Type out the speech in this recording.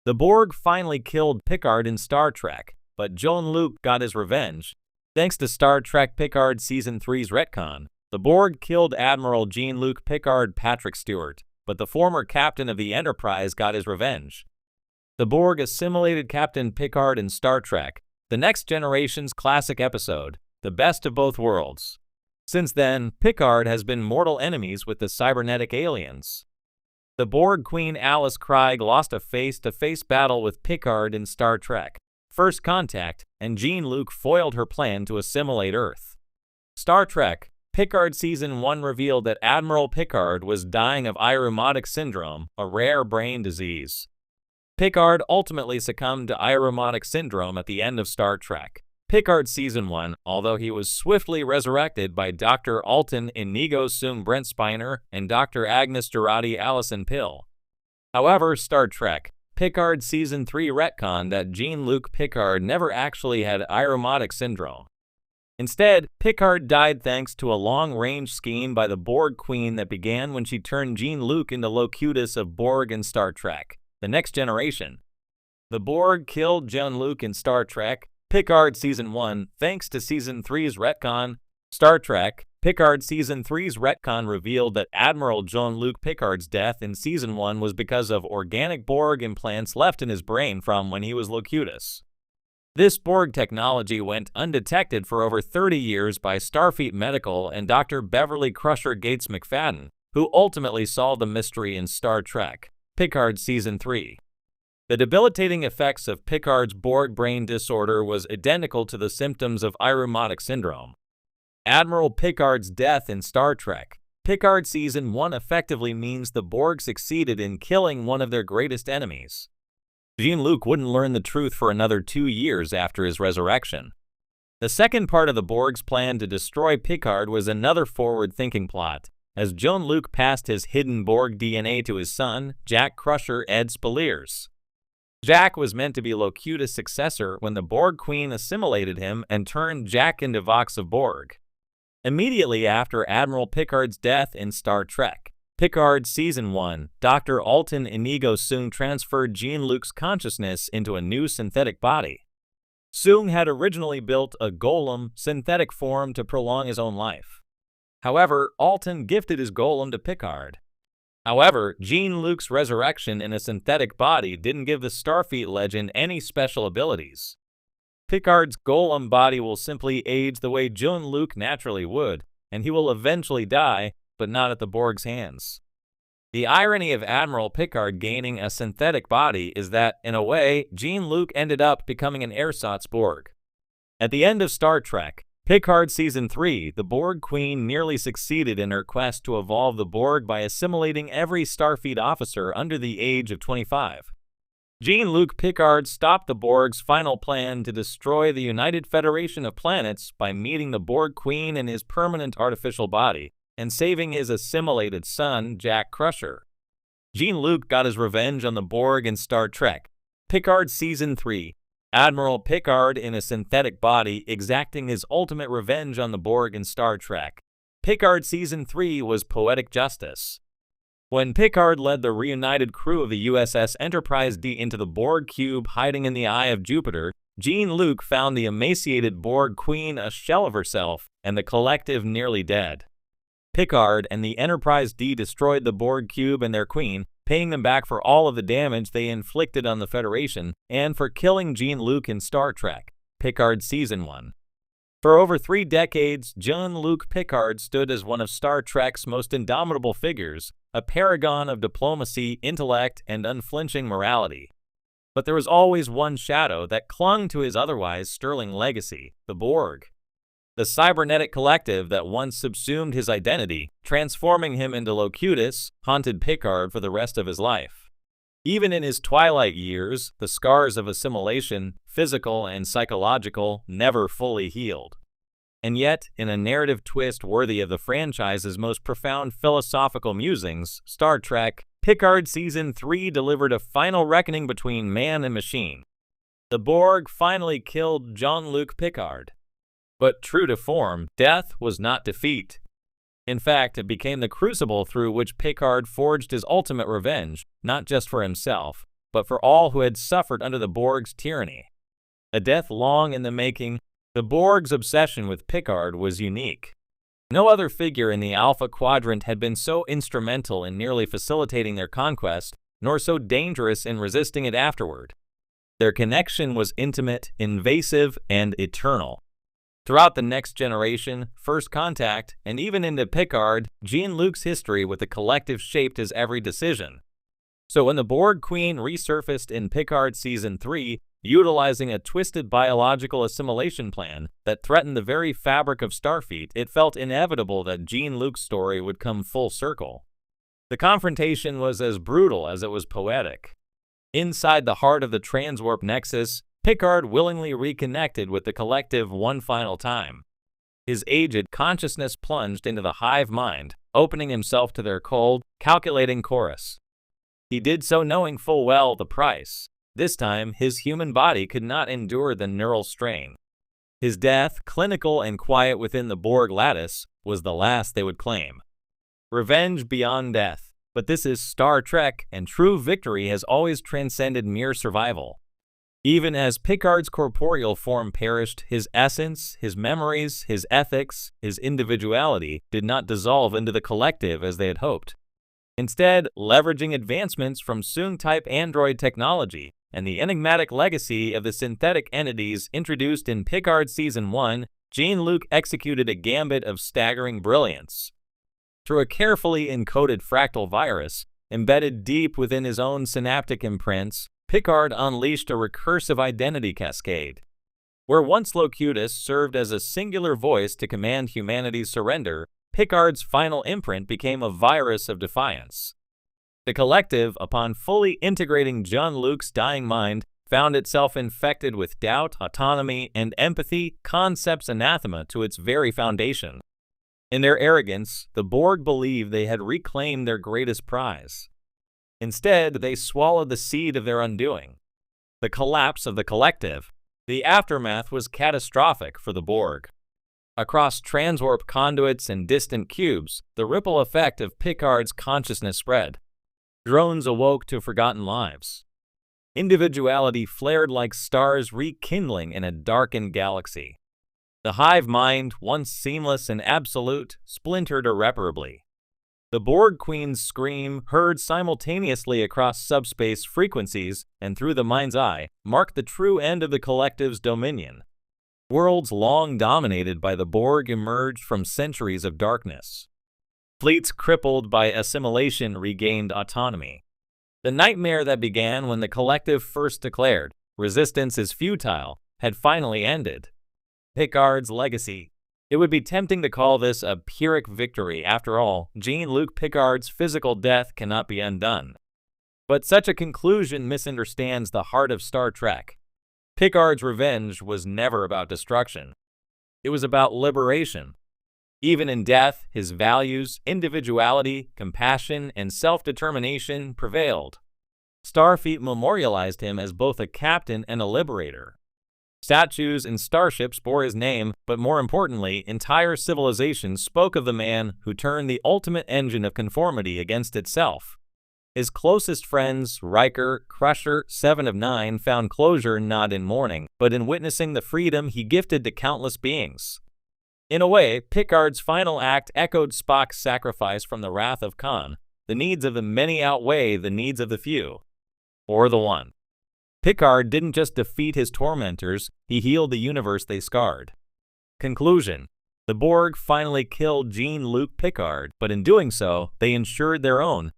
The Borg finally killed Picard in Star Trek, but Jean-Luc got his revenge. Thanks to Star Trek Picard Season 3's retcon, the Borg killed Admiral Jean-Luc Picard Patrick Stewart, but the former captain of the Enterprise got his revenge. The Borg assimilated Captain Picard in Star Trek, The Next Generation's classic episode, The Best of Both Worlds. Since then, Picard has been mortal enemies with the cybernetic aliens. The Borg Queen Alice Krige lost a face-to-face battle with Picard in Star Trek First Contact, and Jean-Luc foiled her plan to assimilate Earth. Star Trek Picard Season 1 revealed that Admiral Picard was dying of irumodic syndrome, a rare brain disease. Picard ultimately succumbed to irumodic syndrome at the end of Star Trek Picard Season 1, although he was swiftly resurrected by Dr. Alton Inigo Soong Brent Spiner and Dr. Agnes Jurati Allison Pill. However, Star Trek Picard Season 3 retconned that Jean-Luc Picard never actually had irumodic syndrome. Instead, Picard died thanks to a long-range scheme by the Borg Queen that began when she turned Jean-Luc into Locutus of Borg in Star Trek The Next Generation. The Borg killed Jean-Luc in Star Trek Picard Season 1 thanks to Season 3's retcon. Star Trek Picard Season 3's retcon revealed that Admiral Jean-Luc Picard's death in Season 1 was because of organic Borg implants left in his brain from when he was Locutus. This Borg technology went undetected for over 30 years by Starfleet Medical and Dr. Beverly Crusher Gates McFadden, who ultimately solved the mystery in Star Trek Picard Season 3. The debilitating effects of Picard's Borg brain disorder was identical to the symptoms of irumodic syndrome. Admiral Picard's death in Star Trek Picard Season 1 effectively means the Borg succeeded in killing one of their greatest enemies. Jean-Luc wouldn't learn the truth for another 2 years after his resurrection. The second part of the Borg's plan to destroy Picard was another forward-thinking plot, as Jean-Luc passed his hidden Borg DNA to his son, Jack Crusher Ed Spaliers. Jack was meant to be Locutus' successor when the Borg Queen assimilated him and turned Jack into Vox of Borg. Immediately after Admiral Picard's death in Star Trek Picard Season 1, Dr. Alton Inigo Soong transferred Jean-Luc's consciousness into a new synthetic body. Soong had originally built a golem synthetic form to prolong his own life. However, Alton gifted his golem to Picard. However, Jean-Luc's resurrection in a synthetic body didn't give the Starfleet legend any special abilities. Picard's golem body will simply age the way Jean-Luc naturally would, and he will eventually die, but not at the Borg's hands. The irony of Admiral Picard gaining a synthetic body is that, in a way, Jean-Luc ended up becoming an ersatz Borg. At the end of Star Trek Picard Season 3, the Borg Queen nearly succeeded in her quest to evolve the Borg by assimilating every Starfleet officer under the age of 25. Jean-Luc Picard stopped the Borg's final plan to destroy the United Federation of Planets by meeting the Borg Queen in his permanent artificial body and saving his assimilated son, Jack Crusher. Jean-Luc got his revenge on the Borg in Star Trek Picard Season 3. Admiral Picard in a synthetic body exacting his ultimate revenge on the Borg in Star Trek Picard Season 3 was poetic justice. When Picard led the reunited crew of the USS Enterprise D into the Borg cube hiding in the eye of Jupiter, Jean-Luc found the emaciated Borg Queen a shell of herself and the collective nearly dead. Picard and the Enterprise D destroyed the Borg cube and their queen, paying them back for all of the damage they inflicted on the Federation and for killing Jean-Luc in Star Trek Picard Season 1. For over 3 decades, Jean-Luc Picard stood as one of Star Trek's most indomitable figures, a paragon of diplomacy, intellect, and unflinching morality. But there was always one shadow that clung to his otherwise sterling legacy: the Borg. The cybernetic collective that once subsumed his identity, transforming him into Locutus, haunted Picard for the rest of his life. Even in his twilight years, the scars of assimilation, physical and psychological, never fully healed. And yet, in a narrative twist worthy of the franchise's most profound philosophical musings, Star Trek Picard Season 3 delivered a final reckoning between man and machine. The Borg finally killed Jean-Luc Picard. But true to form, death was not defeat. In fact, it became the crucible through which Picard forged his ultimate revenge, not just for himself, but for all who had suffered under the Borg's tyranny. A death long in the making, the Borg's obsession with Picard was unique. No other figure in the Alpha Quadrant had been so instrumental in nearly facilitating their conquest, nor so dangerous in resisting it afterward. Their connection was intimate, invasive, and eternal. Throughout the Next Generation, First Contact, and even into Picard, Jean-Luc's history with the Collective shaped his every decision. So when the Borg Queen resurfaced in Picard Season 3, utilizing a twisted biological assimilation plan that threatened the very fabric of Starfleet, it felt inevitable that Jean-Luc's story would come full circle. The confrontation was as brutal as it was poetic. Inside the heart of the transwarp nexus, Picard willingly reconnected with the Collective one final time. His aged consciousness plunged into the hive mind, opening himself to their cold, calculating chorus. He did so knowing full well the price. This time, his human body could not endure the neural strain. His death, clinical and quiet within the Borg lattice, was the last they would claim. Revenge beyond death. But this is Star Trek, and true victory has always transcended mere survival. Even as Picard's corporeal form perished, his essence, his memories, his ethics, his individuality did not dissolve into the Collective as they had hoped. Instead, leveraging advancements from Soong-type android technology and the enigmatic legacy of the synthetic entities introduced in Picard Season 1, Jean-Luc executed a gambit of staggering brilliance. Through a carefully encoded fractal virus, embedded deep within his own synaptic imprints, Picard unleashed a recursive identity cascade. Where once Locutus served as a singular voice to command humanity's surrender, Picard's final imprint became a virus of defiance. The Collective, upon fully integrating Jean-Luc's dying mind, found itself infected with doubt, autonomy, and empathy, concepts anathema to its very foundation. In their arrogance, the Borg believed they had reclaimed their greatest prize. Instead, they swallowed the seed of their undoing. The collapse of the Collective. The aftermath was catastrophic for the Borg. Across transwarp conduits and distant cubes, the ripple effect of Picard's consciousness spread. Drones awoke to forgotten lives. Individuality flared like stars rekindling in a darkened galaxy. The hive mind, once seamless and absolute, splintered irreparably. The Borg Queen's scream, heard simultaneously across subspace frequencies and through the mind's eye, marked the true end of the Collective's dominion. Worlds long dominated by the Borg emerged from centuries of darkness. Fleets crippled by assimilation regained autonomy. The nightmare that began when the Collective first declared, "Resistance is futile," had finally ended. Picard's legacy. It would be tempting to call this a Pyrrhic victory. After all, Jean-Luc Picard's physical death cannot be undone. But such a conclusion misunderstands the heart of Star Trek. Picard's revenge was never about destruction. It was about liberation. Even in death, his values, individuality, compassion, and self-determination prevailed. Starfleet memorialized him as both a captain and a liberator. Statues and starships bore his name, but more importantly, entire civilizations spoke of the man who turned the ultimate engine of conformity against itself. His closest friends, Riker, Crusher, 7 of 9, found closure not in mourning, but in witnessing the freedom he gifted to countless beings. In a way, Picard's final act echoed Spock's sacrifice from the Wrath of Khan. The needs of the many outweigh the needs of the few. Or the one. Picard didn't just defeat his tormentors, he healed the universe they scarred. Conclusion. The Borg finally killed Jean-Luc Picard, but in doing so, they ensured their own,